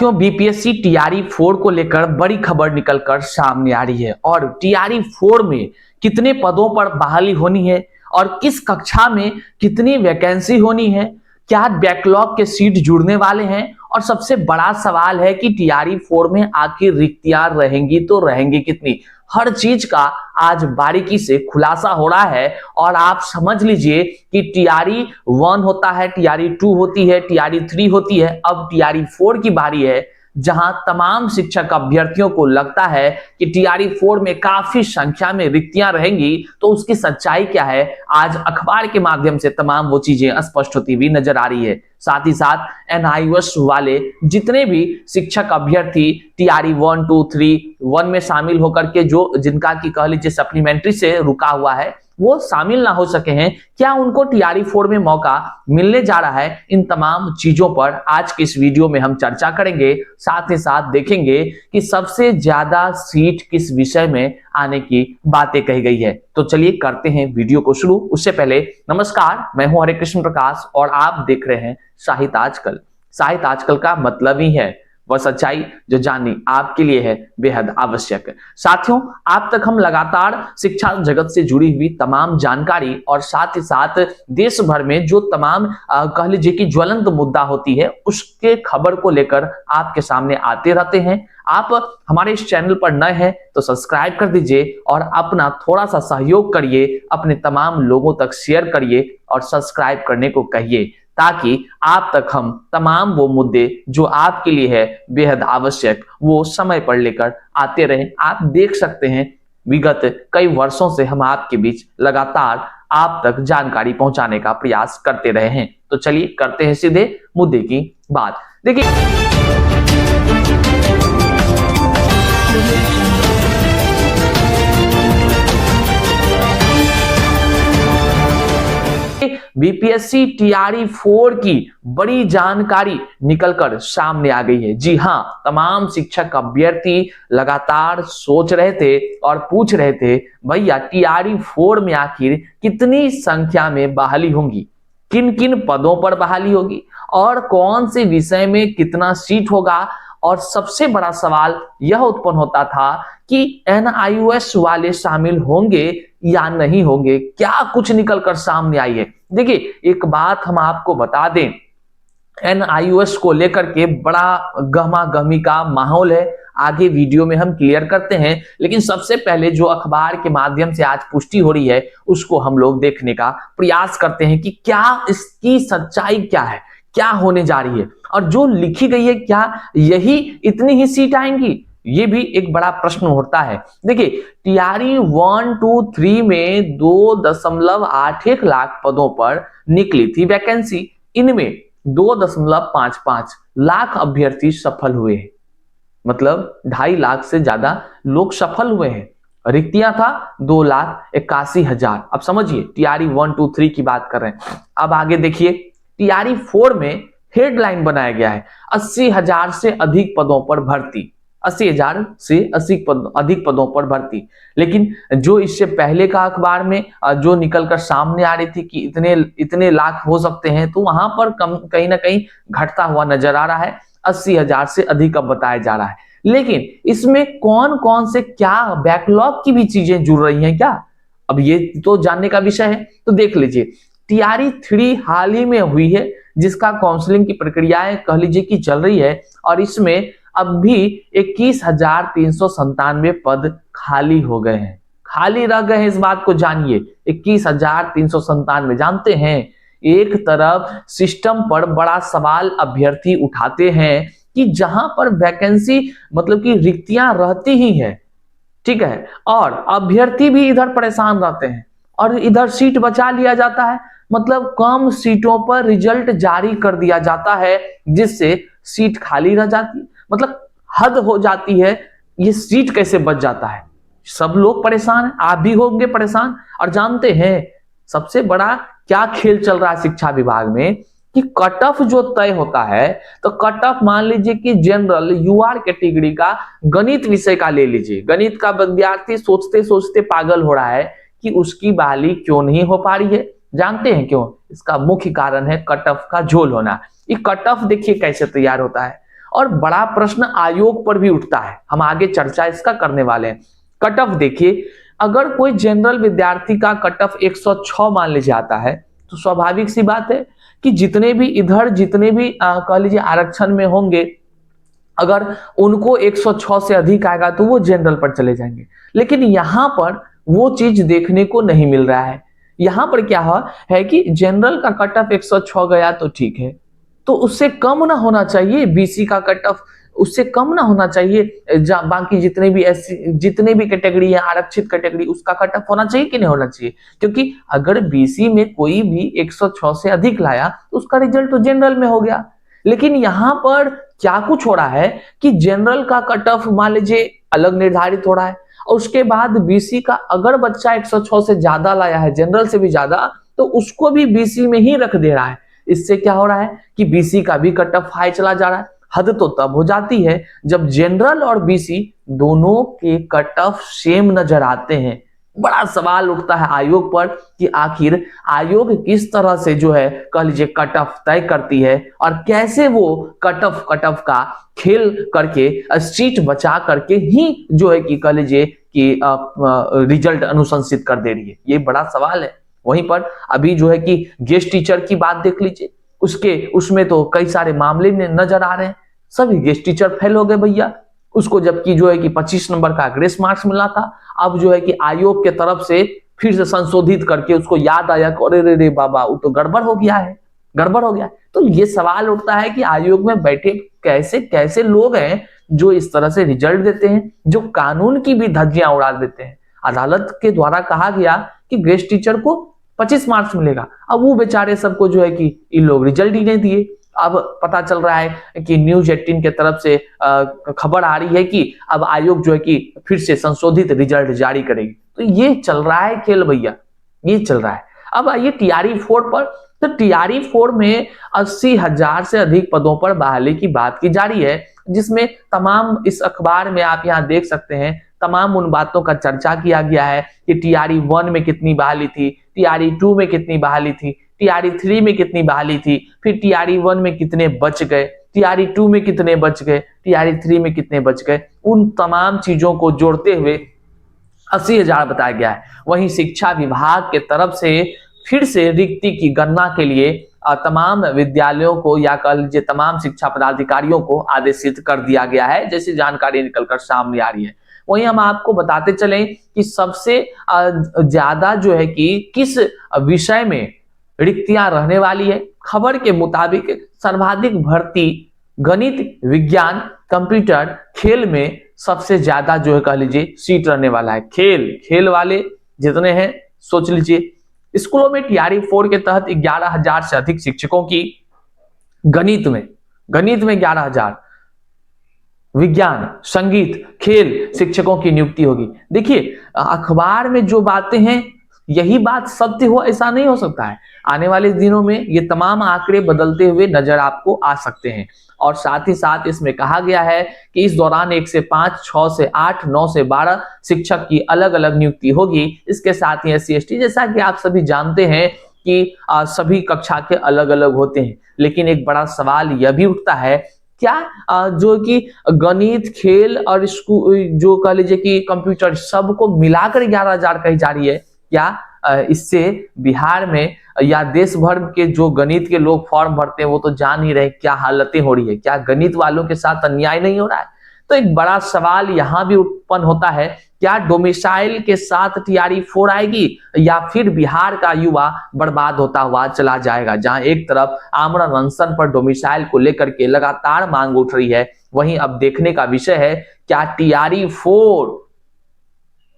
साथियों, BPSC TRE 4 को लेकर बड़ी खबर निकलकर सामने आ रही है और टीआरई 4 में कितने पदों पर बहाली होनी है और किस कक्षा में कितनी वैकेंसी होनी है, क्या बैकलॉग के सीट जुड़ने वाले हैं और सबसे बड़ा सवाल है कि टीआरई 4 में आखिर रिक्तियां रहेंगी तो रहेंगी कितनी। हर चीज का आज बारीकी से खुलासा हो रहा है और आप समझ लीजिए कि टीआरई 1 होता है, टीआरई 2 होती है, टीआरई 3 होती है, अब टीआरई 4 की बारी है, जहां तमाम शिक्षक अभ्यर्थियों को लगता है कि टीआरई 4 में काफी संख्या में रिक्तियां रहेंगी। तो उसकी सच्चाई क्या है, आज अखबार के माध्यम से तमाम वो चीजें स्पष्ट होती हुई नजर आ रही है। साथ ही साथ एनआईओएस वाले जितने भी शिक्षक अभ्यर्थी टीआरई 1, 2, 3, 1 में शामिल होकर के जो जिनका की कह लीजिए सप्लीमेंट्री से रुका हुआ है वो शामिल ना हो सके हैं, क्या उनको टीआरई 4 में मौका मिलने जा रहा है, इन तमाम चीजों पर आज की इस वीडियो में हम चर्चा करेंगे। साथ ही साथ देखेंगे कि सबसे ज्यादा सीट किस विषय में आने की बातें कही गई है। तो चलिए करते हैं वीडियो को शुरू। उससे पहले नमस्कार, मैं हूं हरे कृष्ण प्रकाश और आप देख रहे हैं साहित्य आजकल। साहित्य आजकल का मतलब ही है वह सच्चाई जो जाननी आपके लिए है बेहद आवश्यक। साथियों, आप तक हम लगातार शिक्षा जगत से जुड़ी हुई तमाम जानकारी और साथ ही साथ देश भर में जो तमाम कह लीजिए कि ज्वलंत मुद्दा होती है उसके खबर को लेकर आपके सामने आते रहते हैं। आप हमारे इस चैनल पर नए हैं तो सब्सक्राइब कर दीजिए और अपना थोड़ा सा सहयोग करिए, अपने तमाम लोगों तक शेयर करिए और सब्सक्राइब करने को कहिए ताकि आप तक हम तमाम वो मुद्दे जो आपके लिए है बेहद आवश्यक वो समय पर लेकर आते रहें। आप देख सकते हैं विगत कई वर्षों से हम आपके बीच लगातार आप तक जानकारी पहुंचाने का प्रयास करते रहे हैं। तो चलिए करते हैं सीधे मुद्दे की बात। देखिए, बीपीएससी टीआरई 4 की बड़ी जानकारी निकलकर सामने आ गई है। जी हां, तमाम शिक्षक अभ्यर्थी लगातार सोच रहे थे और पूछ रहे थे भैया टीआरई 4 में आखिर कितनी संख्या में बहाली होंगी, किन किन पदों पर बहाली होगी और कौन से विषय में कितना सीट होगा। और सबसे बड़ा सवाल यह उत्पन्न होता था कि एनआईओएस वाले शामिल होंगे या नहीं होंगे। क्या कुछ निकलकर सामने आई है। देखिए, एक बात हम आपको बता दें, एनआईओएस को लेकर के बड़ा गहमा गहमी का माहौल है, आगे वीडियो में हम क्लियर करते हैं। लेकिन सबसे पहले जो अखबार के माध्यम से आज पुष्टि हो रही है उसको हम लोग देखने का प्रयास करते हैं कि क्या इसकी सच्चाई क्या है, क्या होने जा रही है और जो लिखी गई है क्या यही इतनी ही सीट आएंगी, ये भी एक बड़ा प्रश्न उठता है। देखिए, टीआरई 1, 2, 3 में 2.81 लाख पदों पर निकली थी वैकेंसी, इनमें 2.55 लाख अभ्यर्थी सफल हुए हैं, मतलब 2.5 लाख से ज्यादा लोग सफल हुए हैं। रिक्तियां था 2,81,000। अब समझिए टीआरई 1, 2, 3 की बात कर रहे हैं। अब आगे देखिए, टीआरई 4 में हेडलाइन बनाया गया है 80,000 से अधिक पदों पर भर्ती, 80,000 से अधिक पदों पर भर्ती। लेकिन जो इससे पहले का अखबार में जो निकलकर सामने आ रही थी कि इतने लाख हो सकते हैं, तो वहां पर कहीं ना कहीं घटता हुआ नजर आ रहा है, 80,000 से अधिक अब बताया जा रहा है। लेकिन इसमें कौन कौन से क्या बैकलॉग की भी चीजें जुड़ रही हैं क्या, अब ये तो जानने का विषय है। तो देख लीजिए, टीआरई 3 हाल ही में हुई है जिसका काउंसलिंग की प्रक्रियाएं कह लीजिए कि चल रही है और इसमें अब भी 21,397 पद खाली हो गए हैं, खाली रह गए हैं। इस बात को जानिए, 21,397। जानते हैं, एक तरफ सिस्टम पर बड़ा सवाल अभ्यर्थी उठाते हैं कि जहां पर वैकेंसी मतलब कि रिक्तियां रहती ही है, ठीक है, और अभ्यर्थी भी इधर परेशान रहते हैं और इधर सीट बचा लिया जाता है, मतलब कम सीटों पर रिजल्ट जारी कर दिया जाता है जिससे सीट खाली रह जाती है। मतलब हद हो जाती है, ये सीट कैसे बच जाता है। सब लोग परेशान हैं, आप भी होंगे परेशान। और जानते हैं सबसे बड़ा क्या खेल चल रहा है शिक्षा विभाग में कि कट ऑफ जो तय होता है, तो कट ऑफ मान लीजिए कि जनरल यूआर कैटेगरी का गणित विषय का ले लीजिए, गणित का विद्यार्थी सोचते सोचते पागल हो रहा है कि उसकी बहाली क्यों नहीं हो पा रही है। जानते हैं क्यों? इसका मुख्य कारण है कट ऑफ का झोल होना। ये कट ऑफ देखिए कैसे तैयार होता है और बड़ा प्रश्न आयोग पर भी उठता है, हम आगे चर्चा इसका करने वाले हैं। कट ऑफ देखिए, अगर कोई जनरल विद्यार्थी का कट ऑफ 106 मान लीजिए आता है, तो स्वाभाविक सी बात है कि जितने भी कह लीजिए आरक्षण में होंगे, अगर उनको 106 से अधिक आएगा तो वो जनरल पर चले जाएंगे। लेकिन यहां पर वो चीज देखने को नहीं मिल रहा है। यहां पर क्या है कि जनरल का कट ऑफ 106 गया तो ठीक है, तो उससे कम ना होना चाहिए। बीसी का कट ऑफ उससे कम ना होना चाहिए। बाकी जितने भी कैटेगरी है, आरक्षित कैटेगरी, उसका कट ऑफ होना चाहिए कि नहीं होना चाहिए? क्योंकि अगर बीसी में कोई भी 106 से अधिक लाया तो उसका रिजल्ट तो जनरल में हो गया। लेकिन यहां पर क्या कुछ हो रहा है कि जनरल का कट ऑफ मान लीजिए अलग निर्धारित हो रहा है, और उसके बाद बीसी का अगर बच्चा 106 से ज्यादा लाया है, जनरल से भी ज्यादा, तो उसको भी बीसी में ही रख दे रहा है। इससे क्या हो रहा है कि बीसी का भी कट ऑफ हाई चला जा रहा है। हद तो तब हो जाती है जब जनरल और बीसी दोनों के कट ऑफ सेम नजर आते हैं। बड़ा सवाल उठता है आयोग पर कि आखिर आयोग किस तरह से जो है कह लीजिए कट ऑफ तय करती है, और कैसे वो कट ऑफ का खेल करके सीट बचा करके ही जो है कि कह लीजिए कि रिजल्ट अनुशंसित कर दे रही है। ये बड़ा सवाल है। वहीं पर अभी जो है कि गेस्ट टीचर की बात देख लीजिए, उसमें तो कई सारे मामले में नजर आ रहे हैं। सभी गेस्ट टीचर फेल हो गए भैया, उसको जबकि जो है कि 25 नंबर का ग्रेस मार्क्स मिला था। अब जो है कि आयोग के तरफ से फिर से संशोधित करके उसको याद आया कि अरे रे बाबा, वो तो गड़बड़ हो गया है। तो ये सवाल उठता है कि आयोग में बैठे कैसे कैसे लोग हैं जो इस तरह से रिजल्ट देते हैं, जो कानून की भी धज्जियां उड़ा देते हैं। अदालत के द्वारा कहा गया कि गेस्ट टीचर को 25 मार्क्स मिलेगा, अब वो बेचारे सबको जो है कि इन लोग रिजल्ट ही नहीं दिए। अब पता चल रहा है कि न्यूज 18 के तरफ से खबर आ रही है कि अब आयोग जो है कि फिर से संशोधित रिजल्ट जारी करेगी। तो ये चल रहा है खेल भैया, ये चल रहा है। अब आइए टीआरई 4 पर। तो टीआरई 4 में 80,000 से अधिक पदों पर बहाली की बात की जा रही है, जिसमें तमाम इस अखबार में आप यहाँ देख सकते हैं तमाम उन बातों का चर्चा किया गया है कि टीआरई 1 में कितनी बहाली थी, टीआरई 2 में कितनी बहाली थी, टीआरई 3 में कितनी बहाली थी, फिर टीआरई 1 में कितने बच गए, टीआरई 2 में कितने बच गए, टीआरई 3 में कितने बच गए। उन तमाम चीजों को जोड़ते हुए 80,000 बताया गया है। वहीं शिक्षा विभाग के तरफ से फिर से रिक्ति की गणना के लिए तमाम विद्यालयों को या कह लीजिए तमाम शिक्षा पदाधिकारियों को आदेशित कर दिया गया है, जैसी जानकारी निकलकर सामने आ रही है। वहीं हम आपको बताते चलें कि सबसे ज्यादा जो है कि किस विषय में रिक्तियां रहने वाली है। खबर के मुताबिक सर्वाधिक भर्ती गणित, विज्ञान, कंप्यूटर, खेल में सबसे ज्यादा जो है कह लीजिए सीट रहने वाला है। खेल वाले जितने हैं सोच लीजिए। स्कूलों में टीआरई 4 के तहत 11,000 से अधिक शिक्षकों की गणित में 11,000, विज्ञान, संगीत, खेल शिक्षकों की नियुक्ति होगी। देखिए अखबार में जो बातें हैं यही बात सत्य हो ऐसा नहीं हो सकता है। आने वाले दिनों में ये तमाम आंकड़े बदलते हुए नजर आपको आ सकते हैं। और साथ ही साथ इसमें कहा गया है कि इस दौरान 1 से 5, 6 से 8, 9 से 12 शिक्षक की अलग अलग नियुक्ति होगी। इसके साथ ही SC ST, जैसा कि आप सभी जानते हैं कि सभी कक्षा के अलग अलग होते हैं। लेकिन एक बड़ा सवाल यह भी उठता है, क्या जो कि गणित, खेल और जो कह लीजिए कि कंप्यूटर सबको मिलाकर 11,000 कही जा रही है, क्या इससे बिहार में या देश भर के जो गणित के लोग फॉर्म भरते हैं वो तो जान ही रहे क्या हालतें हो रही है, क्या गणित वालों के साथ अन्याय नहीं हो रहा है? तो एक बड़ा सवाल यहां भी उत्पन्न होता है, क्या डोमिसाइल के साथ टीआरई 4 आएगी या फिर बिहार का युवा बर्बाद होता हुआ चला जाएगा? जहां एक तरफ आमरण अनशन पर डोमिसाइल को लेकर के लगातार मांग उठ रही है, वहीं अब देखने का विषय है क्या टीआरई 4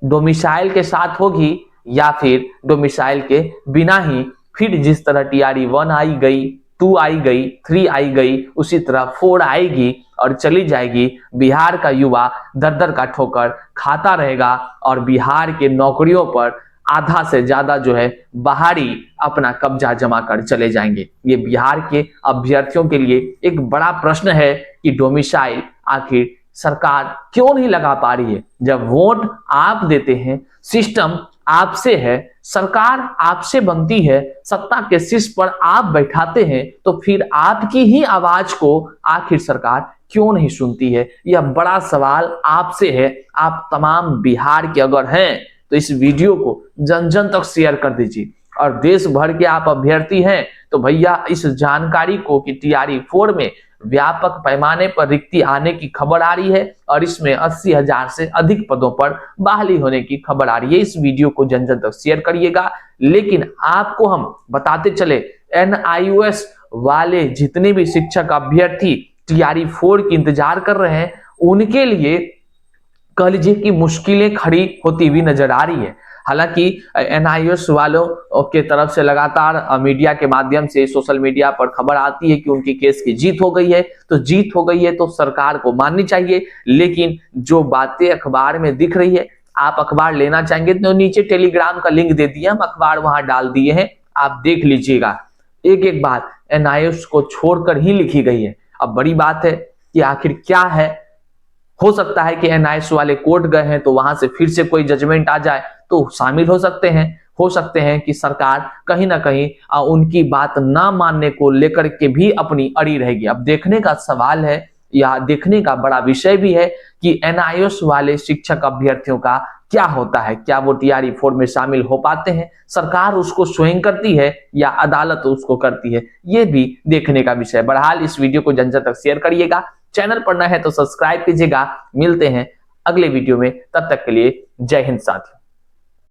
डोमिसाइल के साथ होगी या फिर डोमिसाइल के बिना ही फिर जिस तरह टीआरई 1 आई गई, 2 आई गई, 3 आई गई, उसी तरह 4 आएगी और चली जाएगी। बिहार का युवा दर दर का ठोकर खाता रहेगा और बिहार के नौकरियों पर आधा से ज्यादा जो है बाहरी अपना कब्जा जमा कर चले जाएंगे। ये बिहार के अभ्यर्थियों के लिए एक बड़ा प्रश्न है कि डोमिसाइल आखिर सरकार क्यों नहीं लगा पा रही है। जब वोट आप देते हैं, सिस्टम आपसे है, सरकार आपसे बनती है, सत्ता के शीर्ष पर आप बैठाते हैं, तो फिर आपकी ही आवाज को आखिर सरकार क्यों नहीं सुनती है? यह बड़ा सवाल आपसे है। आप तमाम बिहार के अगर हैं तो इस वीडियो को जन जन तक शेयर कर दीजिए, और देश भर के आप अभ्यर्थी हैं तो भैया इस जानकारी को कि टीआरई 4 में व्यापक पैमाने पर रिक्ति आने की खबर आ रही है और इसमें 80,000 से अधिक पदों पर बहाली होने की खबर आ रही है, इस वीडियो को जन जन तक शेयर करिएगा। लेकिन आपको हम बताते चले, एनआईओएस वाले जितने भी शिक्षक अभ्यर्थी टीआरई 4 की इंतजार कर रहे हैं, उनके लिए कह लीजिए कि मुश्किलें खड़ी होती हुई नजर आ रही है। हालांकि एनआईओएस वालों के तरफ से लगातार मीडिया के माध्यम से सोशल मीडिया पर खबर आती है कि उनकी केस की जीत हो गई है, तो जीत हो गई है तो सरकार को माननी चाहिए। लेकिन जो बातें अखबार में दिख रही है, आप अखबार लेना चाहेंगे तो नीचे टेलीग्राम का लिंक दे दिया, हम अखबार वहां डाल दिए हैं, आप देख लीजिएगा। एक एक बात एनआईओएस को छोड़कर ही लिखी गई है। अब बड़ी बात है कि आखिर क्या है, हो सकता है कि एनआईओएस वाले कोर्ट गए हैं तो वहां से फिर से कोई जजमेंट आ जाए तो शामिल हो सकते हैं कि सरकार कहीं ना कहीं उनकी बात ना मानने को लेकर के भी अपनी अड़ी रहेगी। अब देखने का सवाल है या देखने का बड़ा विषय भी है कि एनआईओएस वाले शिक्षक अभ्यर्थियों का क्या होता है, क्या वो टीआरई 4 में शामिल हो पाते हैं, सरकार उसको स्वयं करती है या अदालत उसको करती है, ये भी देखने का विषय है। बहरहाल इस वीडियो को जन जन तक शेयर करिएगा, चैनल पर नए हैं तो सब्सक्राइब कीजिएगा। मिलते हैं अगले वीडियो में, तब तक के लिए जय हिंद साथियों।